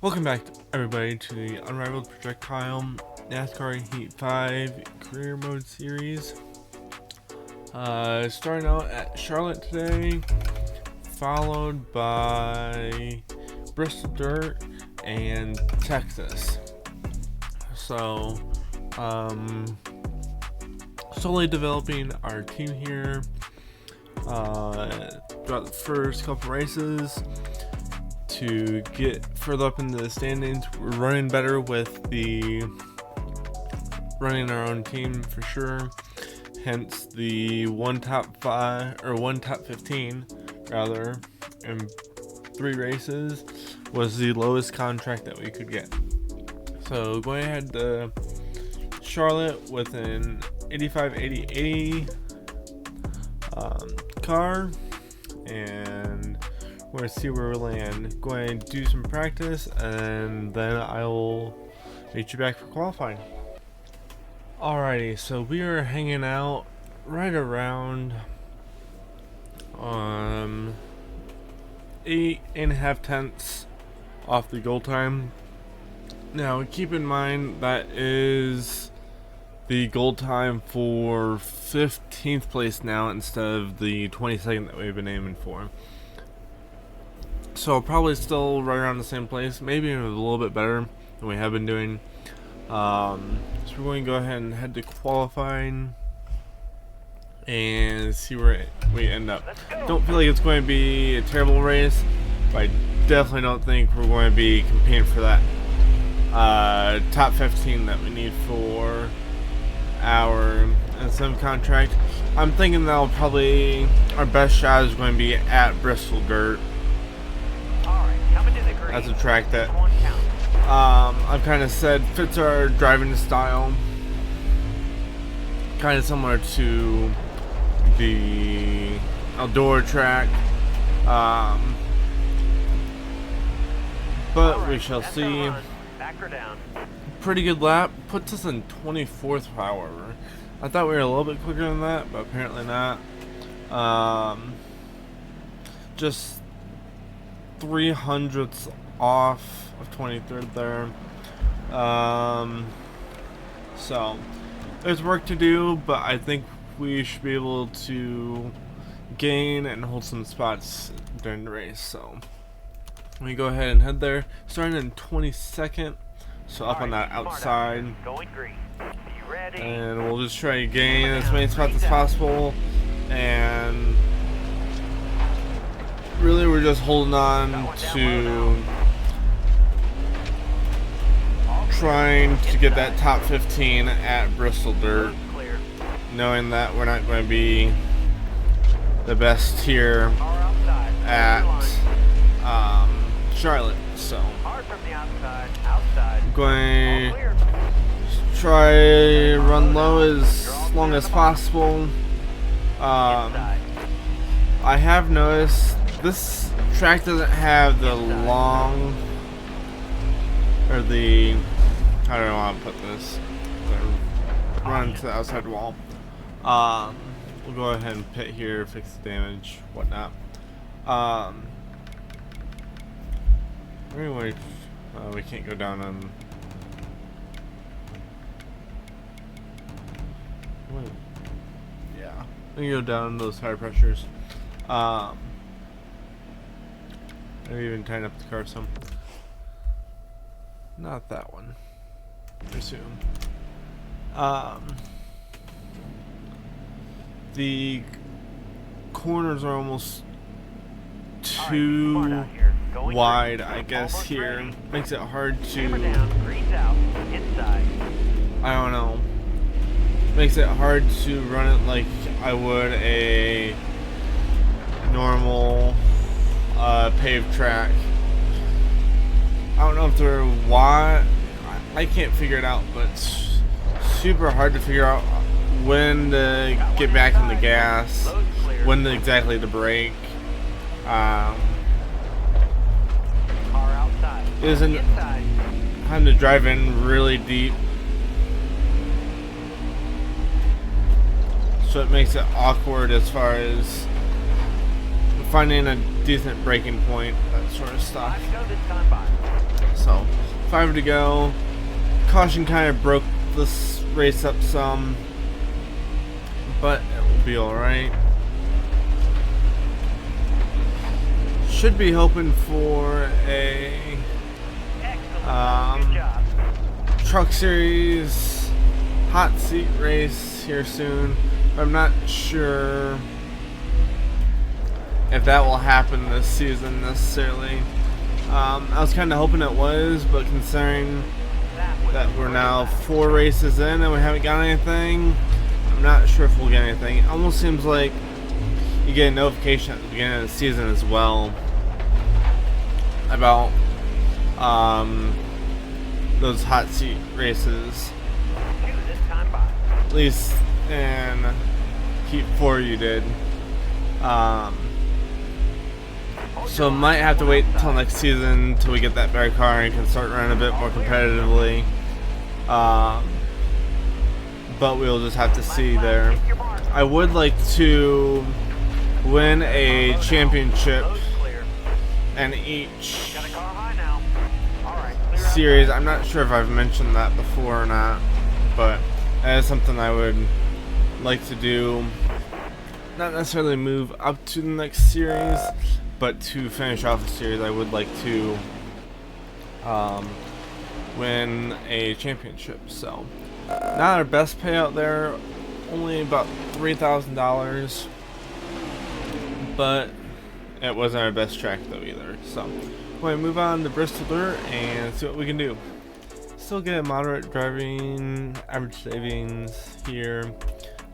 Welcome back, everybody, to the Unrivaled Projectile NASCAR Heat 5 Career Mode Series. Starting out at Charlotte today, followed by Bristol Dirt and Texas. So, slowly developing our team here throughout the first couple races. To get further up in the standings, we're running better with the running our own team for sure. Hence the one top 15 rather in 3 races was the lowest contract that we could get. So going ahead to Charlotte with an 85-80-80 car, and we're going to see where we land. Going to do some practice, and then I will meet you back for qualifying. Alrighty, so we are hanging out right around 8.5 tenths off the goal time. Now keep in mind that is the goal time for 15th place now instead of the 22nd that we've been aiming for. So probably still right around the same place, maybe even a little bit better than we have been doing. So we're going to go ahead and head to qualifying and see where we end up. Don't feel like it's going to be a terrible race, but I definitely don't think we're going to be competing for that top 15 that we need for our SM contract. I'm thinking that'll probably, our best shot is going to be at Bristol Dirt. That's a track that I've kind of said fits our driving style, kind of similar to the outdoor track, but we shall see. Pretty good lap, puts us in 24th, however. I thought we were a little bit quicker than that, but apparently not. Just 300ths off of 23rd there. So there's work to do, but I think we should be able to gain and hold some spots during the race. So let me go ahead and head there, starting in 22nd, so up on that outside, and we'll just try to gain as many spots as possible. And really, we're just holding on to trying to get that top 15 at Bristol Dirt, knowing that we're not going to be the best here at Charlotte. So I'm going to try run low as long as possible. I have noticed this track doesn't have the long, or the, how do I want to put this, run to the outside wall. We'll go ahead and pit here, fix the damage, whatnot. Anyway, we can't go down on, yeah, we can go down on those higher pressures. Maybe even tying up the car some. Not that one, I assume. The corners are almost too wide, I guess, here. Makes it hard to, I don't know. Makes it hard to run it like I would a normal paved track. I don't know if they're why. I can't figure it out, but it's super hard to figure out when to get back in the gas, when exactly to brake. Isn't having to drive in really deep, so it makes it awkward as far as finding a decent braking point, that sort of stuff. So 5 to go. Caution kind of broke this race up some, but it will be alright. Should be hoping for a truck series hot seat race here soon. I'm not sure if that will happen this season necessarily. I was kind of hoping it was, but considering that we're now 4 races in and we haven't got anything, I'm not sure if we'll get anything. It almost seems like you get a notification at the beginning of the season as well about those hot seat races. At least in Heat 4 you did. So might have to wait until next season until we get that better car and can start running a bit more competitively. But we'll just have to see there. I would like to win a championship in each series. I'm not sure if I've mentioned that before or not, but that is something I would like to do. Not necessarily move up to the next series, but to finish off the series, I would like to win a championship. So, not our best payout there, only about $3,000, but it wasn't our best track though either. So, we're gonna move on to Bristol Dirt and see what we can do. Still get a moderate driving average savings here.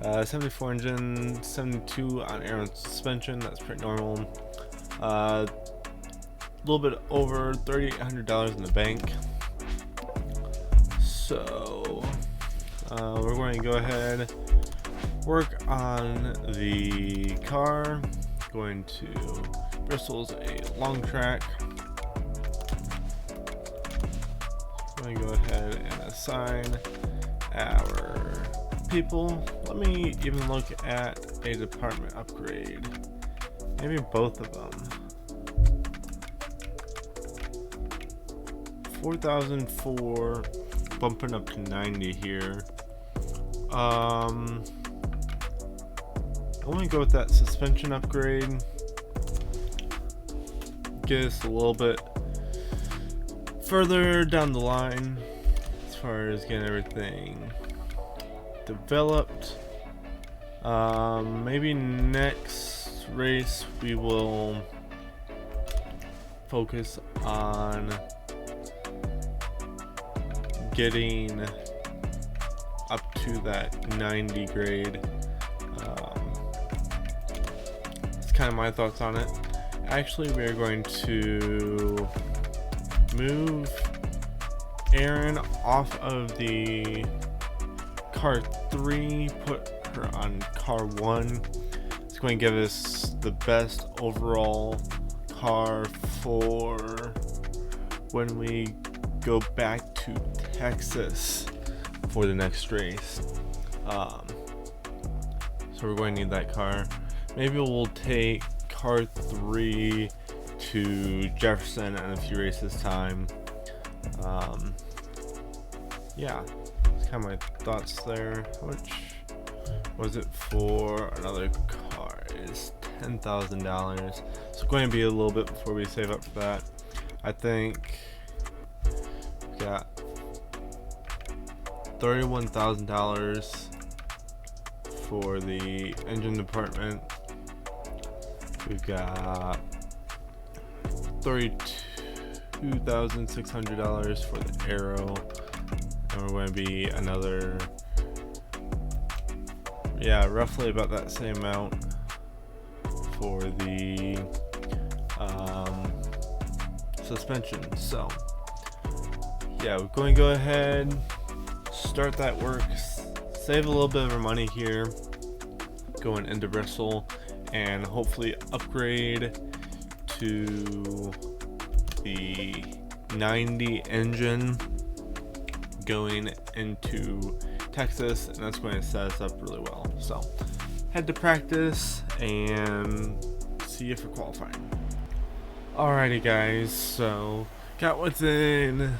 74 engine, 72 on air and suspension. That's pretty normal. A little bit over $3,800 in the bank. So we're going to go ahead, work on the car. Going to Bristol's a long track. I'm going to go ahead and assign our people. Let me even look at a department upgrade. Maybe both of them. 4,004, bumping up to 90 here. I want to go with that suspension upgrade. Get us a little bit further down the line as far as getting everything developed. Maybe next race we will focus on getting up to that 90 grade. That's kind of my thoughts on it. Actually, we are going to move Erin off of the car 3, put her on car 1. It's going to give us the best overall car for when we go back to Texas for the next race. So we're going to need that car. Maybe we'll take car 3 to Jefferson in a few races time. Yeah, that's kind of my thoughts there. How much was it for another car? It's $10,000. So going to be a little bit before we save up for that. I think we got $31,000 for the engine department. We've got $32,600 for the aero, and we're going to be another, yeah, roughly about that same amount for the suspension. So yeah, we're going to go ahead, start that work, save a little bit of our money here going into Bristol, and hopefully upgrade to the 90 engine going into Texas, and that's going to set us up really well. So head to practice and see if we're qualifying. Alrighty guys, so got within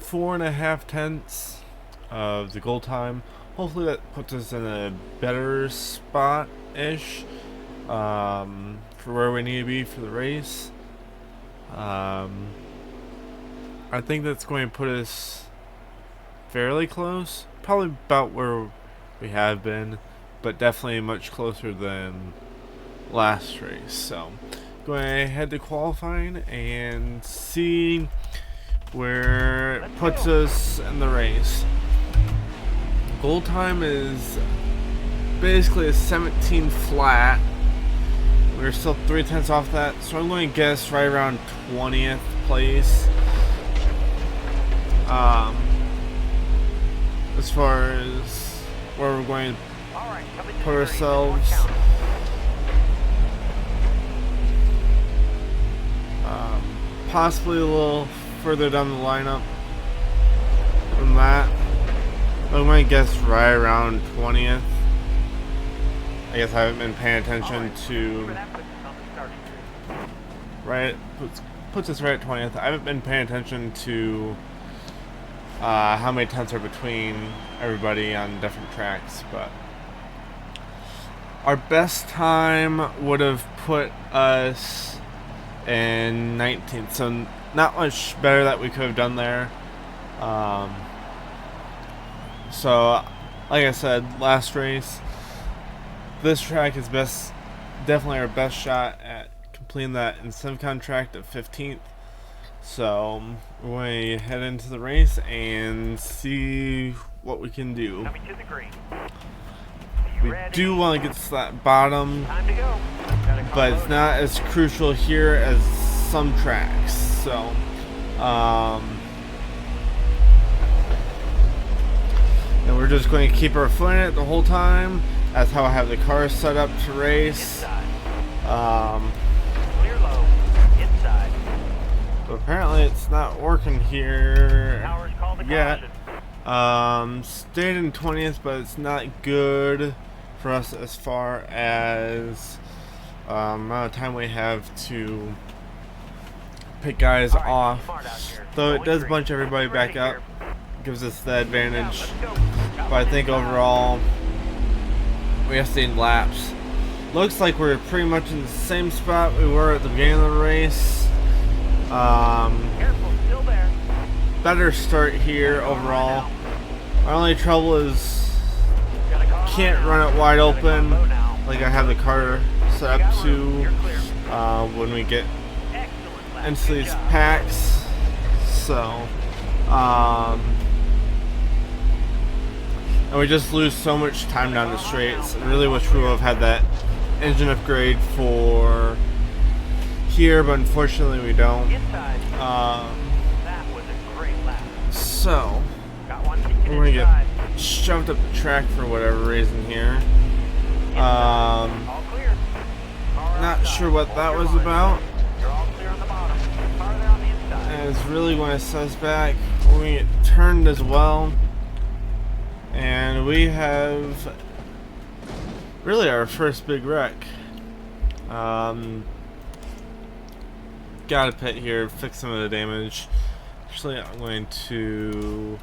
4.5 tenths of the goal time. Hopefully that puts us in a better spot-ish for where we need to be for the race. I think that's going to put us fairly close, probably about where we have been, but definitely much closer than last race. So going ahead to qualifying and see where it puts us in the race. Goal time is basically a 17 flat. We're still 3/10 off that, so I'm going to guess right around 20th place. As far as where we're going to put ourselves. Possibly a little further down the lineup than that. I'm going to guess right around 20th. I guess I haven't been paying attention to. Right, puts us right at 20th. I haven't been paying attention to how many tenths are between everybody on different tracks, but our best time would have put us in 19th, so not much better that we could have done there. So like I said, last race, this track is definitely our best shot at completing that incentive contract of 15th. So we're going to head into the race and see what we can do. We do want to get to that bottom, but it's not as crucial here as some tracks. So and we're just going to keep our foot in it the whole time. That's how I have the car set up to race. But apparently it's not working here yet. Stayed in 20th, but it's not good for us as far as amount of time we have to pick guys off. Though it does bunch everybody back up, gives us the advantage. But I think overall we have seen laps. Looks like we're pretty much in the same spot we were at the beginning of the race. Better start here overall. Our only trouble is can't run it wide open like I have the car set up to when we get into these packs. So and we just lose so much time down the straights. I really wish we would have had that engine upgrade for here, but unfortunately we don't. So we're gonna get shoved up the track for whatever reason here. Not sure what that was about. And it's really going to set us back. We're going to get turned as well. And we have really our first big wreck. Gotta pit here, fix some of the damage. Actually, I'm going to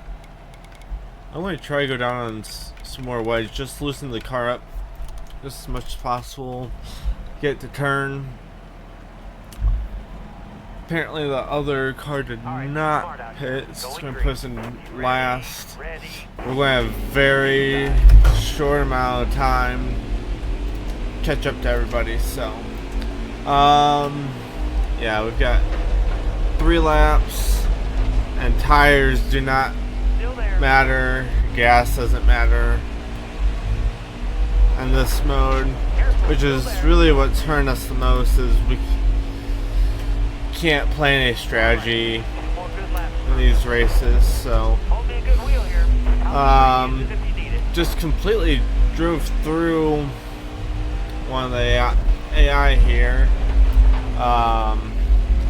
try to go down on some more wedge, just loosen the car up just as much as possible, get it to turn. Apparently the other car did not pit, so it's going to put us in last. We're going to have a very short amount of time to catch up to everybody, so yeah, we've got 3 laps, and tires do not matter, gas doesn't matter in this mode, which is really what's hurting us the most, is we can't play any strategy in these races. So just completely drove through one of the AI here,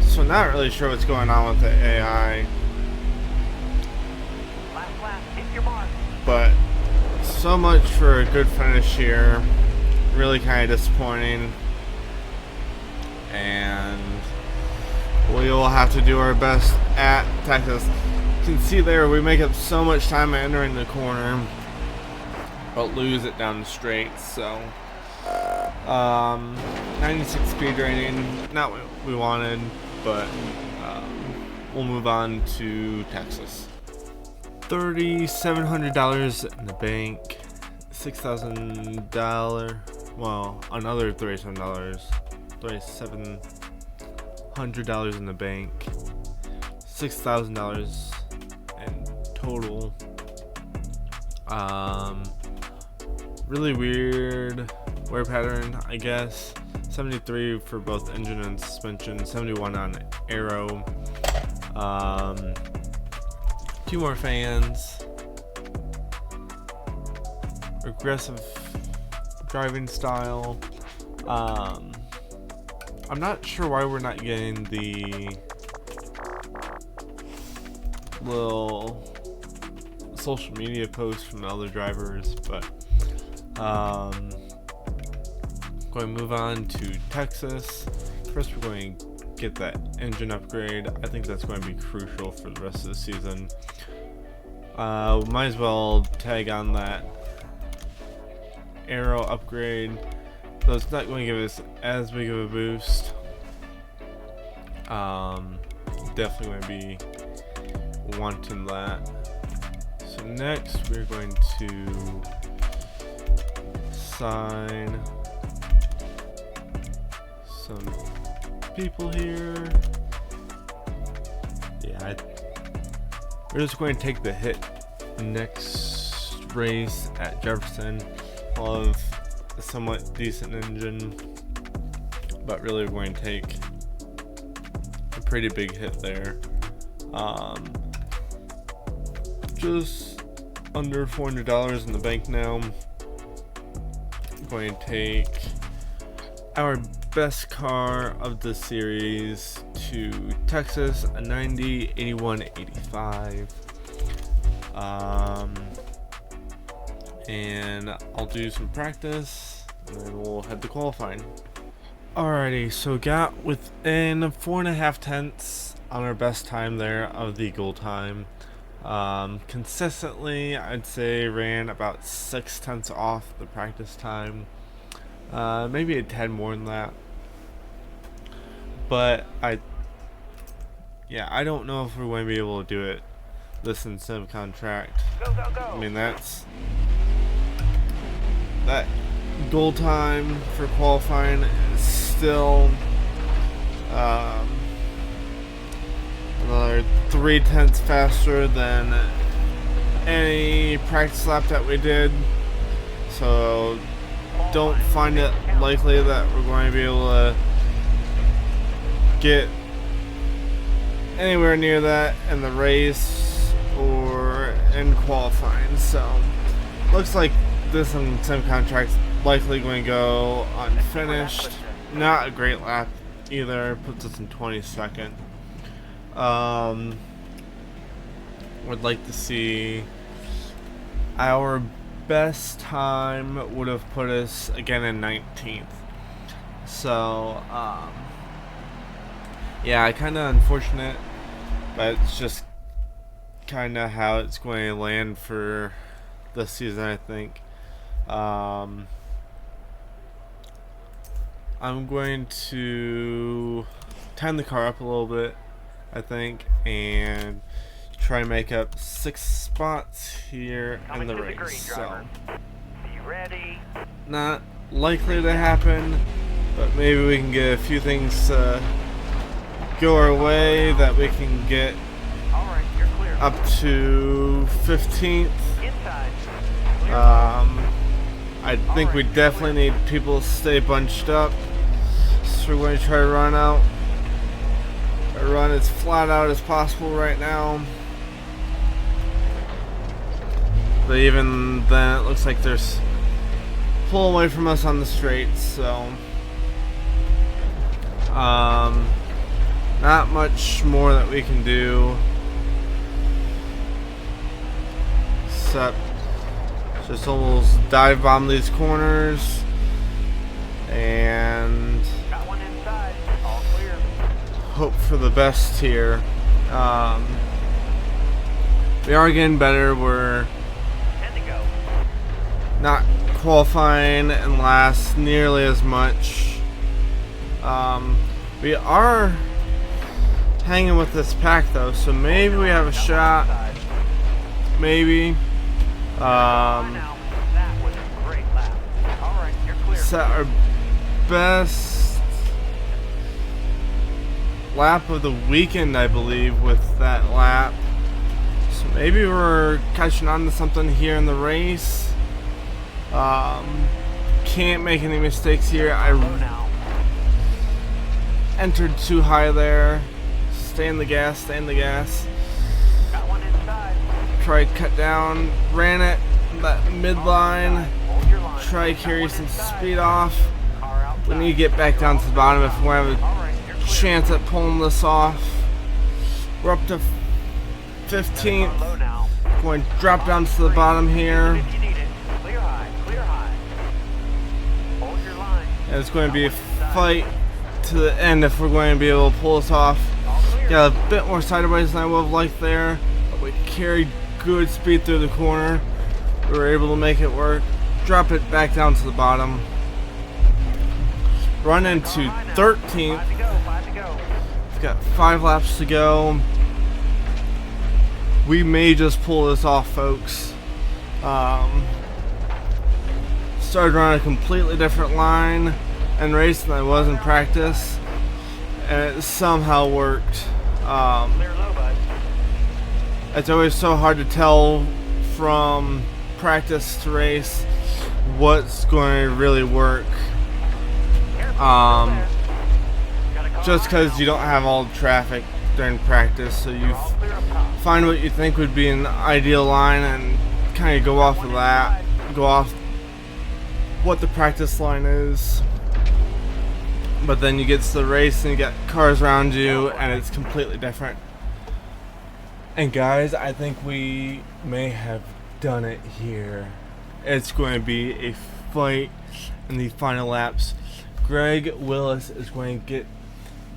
so not really sure what's going on with the AI, but so much for a good finish here. Really kind of disappointing, and we will have to do our best at Texas. can see there, we make up so much time entering the corner, but lose it down the straight. So 96 speed rating, not what we wanted, but we'll move on to Texas. $3,700 in the bank, $6,000, well, another $3,700 in the bank, $6,000 in total. Really weird wear pattern, I guess. 73 for both engine and suspension, 71 on aero. 2 more fans. Aggressive driving style. I'm not sure why we're not getting the little social media posts from the other drivers, but going to move on to Texas. First, we're going to get that engine upgrade. I think that's going to be crucial for the rest of the season. Might as well tag on that aero upgrade, though it's not going to give us as big of a boost. Definitely going to be wanting that. So next, we're going to sign some people here. Yeah, we're just going to take the hit next race at Jefferson. We'll have a somewhat decent engine, but really we're going to take a pretty big hit there. Just under $400 in the bank now. I'm going to take our best car of the series to Texas, a 90, 81, 85. And I'll do some practice and then we'll head to qualifying. Alrighty, so got within 4.5 tenths on our best time there of the goal time. Consistently, I'd say ran about 6 tenths off the practice time. Maybe a tad more than that. But I don't know if we're going to be able to do it this incentive contract. Go, go, go. I mean, that's that goal time for qualifying is still another 3 tenths faster than any practice lap that we did. So don't find it likely that we're going to be able to get anywhere near that in the race or in qualifying. So looks like this incentive contract's likely going to go unfinished. Not a great lap either, puts us in 22nd. Would like to see our best time would have put us again in 19th. So yeah, kind of unfortunate, but it's just kind of how it's going to land for this season, I think. I'm going to time the car up a little bit, I think, and try and make up 6 spots here in the race. So, you ready? Not likely to happen, but maybe we can get a few things go our way that we can get Alright, you're clear. up to 15th. Inside. I think we definitely need people to stay bunched up, so we're going to try to run as flat out as possible right now. But even then, it looks like there's pulling away from us on the straights, so not much more that we can do except just almost dive bomb these corners and Got one inside. All clear. hope for the best here. we are getting better. We're 10 to go. not qualifying and last nearly as much. We are hanging with this pack though, so maybe we have a shot. Maybe. Now, that was a great lap. All right, you're clear. Set our best lap of the weekend, I believe, with that lap. So maybe we're catching on to something here in the race. Can't make any mistakes here. I Low now. entered too high there. Stay in the gas, stay in the gas. Got one inside. Try to cut down, ran it, that midline. Hold your line. Try to carry some speed off. Car outside. We need to get back down to the bottom if we want to have All right, you're a clear. chance at pulling this off. We're up to 15th. Low now. Going to drop down to the bottom here. If you need it. Clear high, clear high. Hold your line. And it's going to be a fight to the end if we're going to be able to pull this off. All clear. Got a bit more sideways than I would have liked there, but we carried good speed through the corner. We were able to make it work. Drop it back down to the bottom. Run into 13th. 5 to go, 5 to go. We've got 5 laps to go. We may just pull this off, folks. Started running a completely different line and race than I was in practice, and it somehow worked. Clear low, bud. It's always so hard to tell from practice to race what's going to really work. Gotta Just car because you don't have all the traffic during practice, so you all clear up top. find what you think would be an ideal line and kind of go off of that, go off what the practice line is. But then you get to the race and you got cars around you and it's completely different. And guys, I think we may have done it here. It's going to be a fight in the final laps. Greg Willis is going to get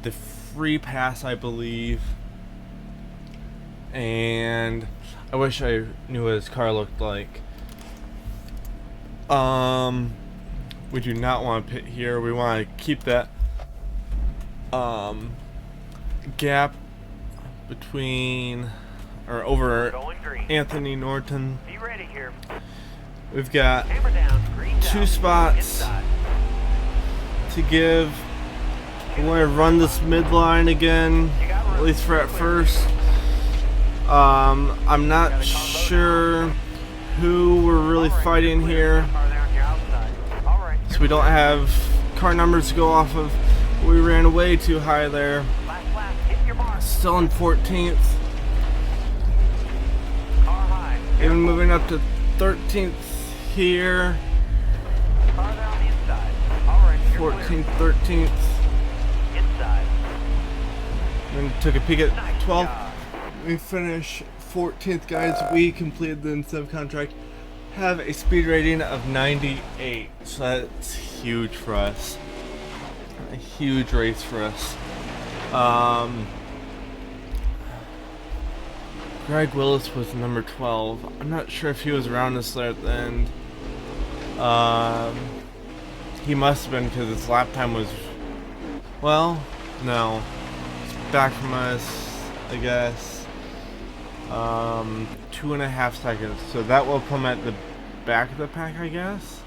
the free pass, I believe. And I wish I knew what his car looked like. We do not want to pit here. We want to keep that gap between or over Going green. Anthony Norton. Be ready here. We've got Hammer down. Green's 2 out. spots Inside. to give. We want to run this midline again, at least for at first. I'm not sure who we're really fighting here, Car there on your outside. All right. so we don't have car numbers to go off of. We ran way too high there. Last lap. Hit your mark. Still in 14th, Car high. even moving up to 13th here. Car there on the inside. All right. You're 14th, 13th. clear. Inside. Then took a peek at Nice 12th. job. We finish 14th, guys. We completed the incentive contract. Have a speed rating of 98, so that's huge for us. A huge race for us. Greg Willis was number 12. I'm not sure if he was around us there at the end. He must have been because his lap time was, well, no, it's back from us, I guess. 2.5 seconds, so that will come at the back of the pack, I guess,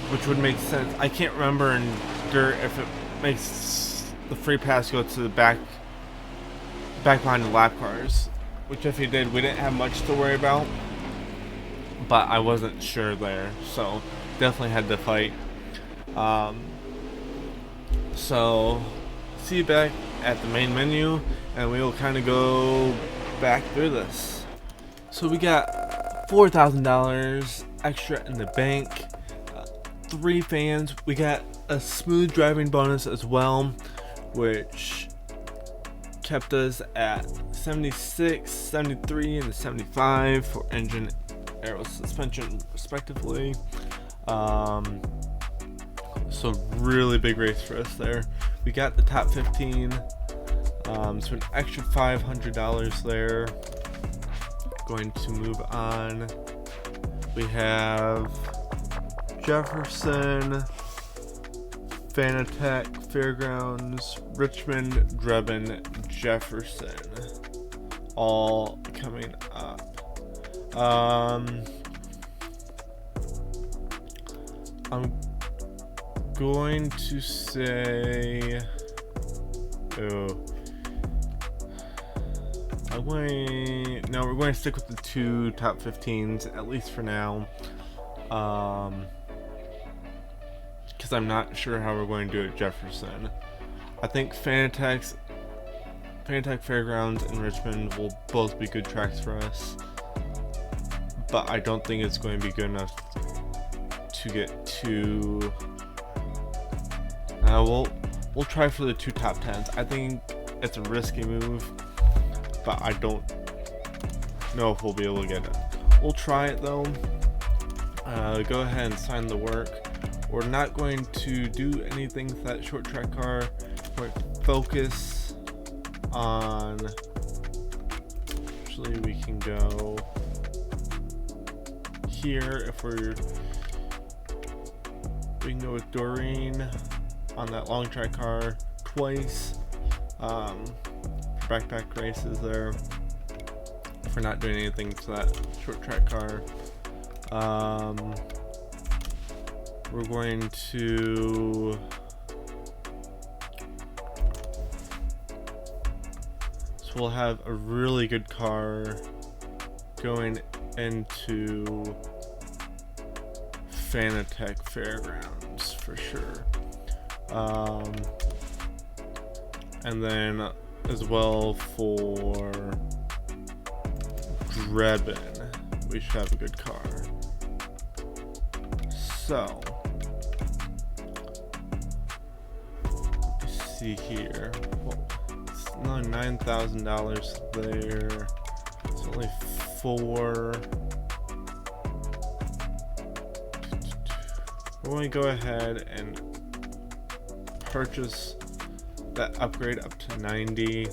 which would make sense. I can't remember in dirt if it makes the free pass go to the back behind the lap cars, which if he did, we didn't have much to worry about, but I wasn't sure there, so definitely had to fight. So see you back at the main menu, and we will kind of go back through this. So we got $4,000 extra in the bank, 3 fans. We got a smooth driving bonus as well, which kept us at 76, 73, and the 75 for engine, aero, suspension respectively. So really big race for us there. We got the top 15, so an extra $500 there. going to move on. We have Jefferson, Fanatec, Fairgrounds, Richmond, Drebin, Jefferson, all coming up. I'm going to say, we're going to stick with the 2 top 15s, at least for now. Because I'm not sure how we're going to do it at Jefferson. I think Fanatec Fairgrounds and Richmond will both be good tracks for us, but I don't think it's going to be good enough to get to. We'll try for the 2 top 10s. I think it's a risky move, but I don't know if we'll be able to get it. We'll try it though. Go ahead and sign the work. We're not going to do anything with that short track car. We're going to focus on. Actually, we can go here if we can go with Doreen on that long track car twice. Backpack races there. If we're not doing anything to that short track car. We're going to so we'll have a really good car going into Fanatec Fairgrounds for sure. And then as well for Drebin, we should have a good car. So let's see here. Well, it's only $9,000 there. It's only 4. We're going to go ahead and purchase that upgrade up to 90.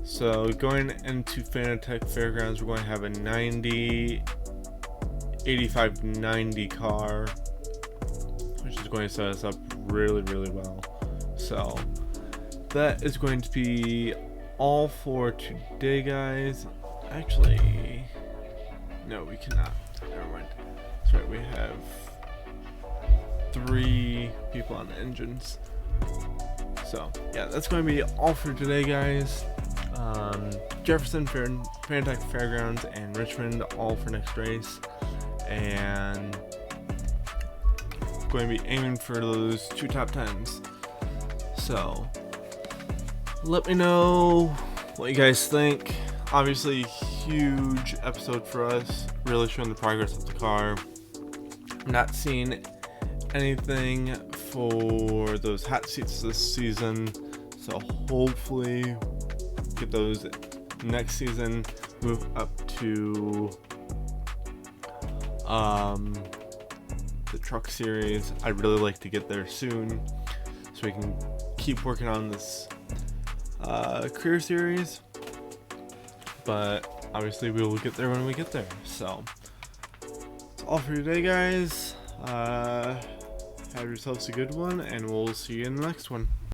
So going into Fanatec Fairgrounds, we're going to have a 85-90 car, which is going to set us up really, really well. So that is going to be all for today, guys. Actually, no, we cannot. Never mind. That's right, we have 3 people on the engines. So yeah, that's going to be all for today, guys. Jefferson, Fanatec Fairgrounds, and Richmond all for next race, and going to be aiming for those 2 top 10s. So let me know what you guys think. Obviously, huge episode for us, really showing the progress of the car. I'm not seeing anything for those hot seats this season, so hopefully get those next season, move up to the truck series. I'd really like to get there soon so we can keep working on this career series, but obviously we will get there when we get there. So that's all for today, guys. Have yourselves a good one, and we'll see you in the next one.